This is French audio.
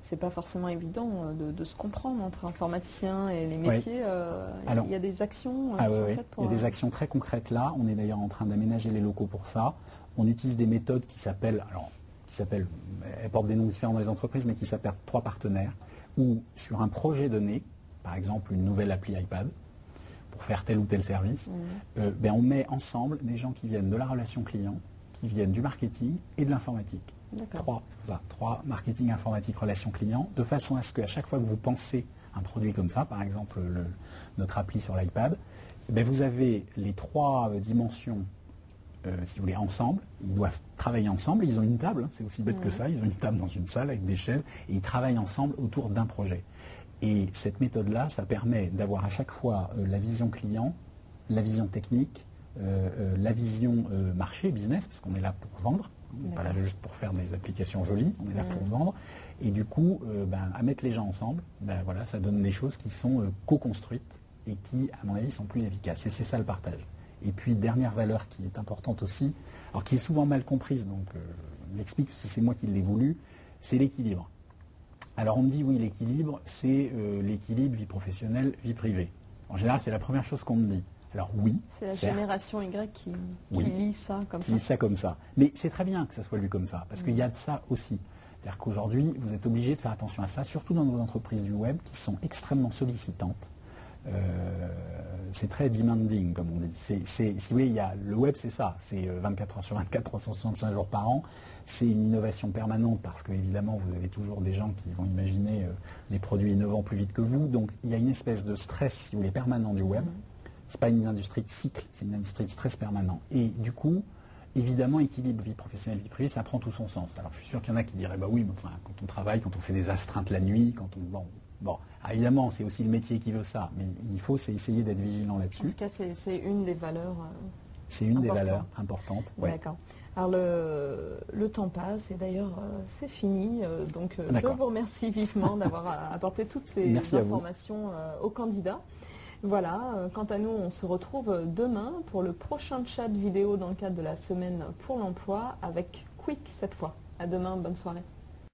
c'est pas forcément évident de se comprendre entre informaticiens et les métiers. Alors, il y a des actions qui sont faites pour... Il y a des actions très concrètes là. On est d'ailleurs en train d'aménager les locaux pour ça. On utilise des méthodes qui s'appellent, elles portent des noms différents dans les entreprises, mais qui s'appellent 3 partenaires, où sur un projet donné, par exemple une nouvelle appli iPad, pour faire tel ou tel service, on met ensemble des gens qui viennent de la relation client, qui viennent du marketing et de l'informatique. 3 marketing, informatique, relation client, de façon à ce qu'à chaque fois que vous pensez un produit comme ça, par exemple notre appli sur l'iPad, vous avez les 3 dimensions, si vous voulez, ensemble. Ils doivent travailler ensemble. Ils ont une table, c'est aussi bête que ça. Ils ont une table dans une salle avec des chaises et ils travaillent ensemble autour d'un projet. Et cette méthode-là, ça permet d'avoir à chaque fois la vision client, la vision technique, la vision marché, business, parce qu'on est là pour vendre. On n'est pas là juste pour faire des applications jolies, on est là pour vendre. Et du coup, à mettre les gens ensemble, voilà, ça donne des choses qui sont co-construites et qui, à mon avis, sont plus efficaces. Et c'est ça le partage. Et puis, dernière valeur qui est importante aussi, alors qui est souvent mal comprise, donc je m'explique parce que c'est moi qui l'ai voulu, c'est l'équilibre. Alors on me dit oui, l'équilibre, c'est l'équilibre vie professionnelle, vie privée. En général, c'est la première chose qu'on me dit. Alors oui, c'est la génération Y qui lit ça comme ça. Qui lit ça comme ça. Mais c'est très bien que ça soit lu comme ça, parce qu'il y a de ça aussi. C'est-à-dire qu'aujourd'hui, vous êtes obligé de faire attention à ça, surtout dans nos entreprises du web qui sont extrêmement sollicitantes. C'est très demanding, comme on dit. Si vous voulez, le web, c'est ça. C'est 24 heures sur 24, 365 jours par an. C'est une innovation permanente parce que, évidemment, vous avez toujours des gens qui vont imaginer des produits innovants plus vite que vous. Donc, il y a une espèce de stress, si vous voulez, permanent du web. C'est pas une industrie de cycle, c'est une industrie de stress permanent. Et du coup, évidemment, équilibre vie professionnelle, vie privée, ça prend tout son sens. Alors, je suis sûr qu'il y en a qui diraient, bah oui, mais enfin, quand on travaille, quand on fait des astreintes la nuit, quand on... Bon, évidemment, c'est aussi le métier qui veut ça, mais il faut essayer d'être vigilant là-dessus. En tout cas, c'est une des valeurs c'est une des valeurs importantes. Ouais. D'accord. Alors, le temps passe, et d'ailleurs, c'est fini. Donc, je vous remercie vivement d'avoir apporté toutes ces informations aux candidats. Voilà, quant à nous, on se retrouve demain pour le prochain chat vidéo dans le cadre de la semaine pour l'emploi avec Quick cette fois. À demain, bonne soirée.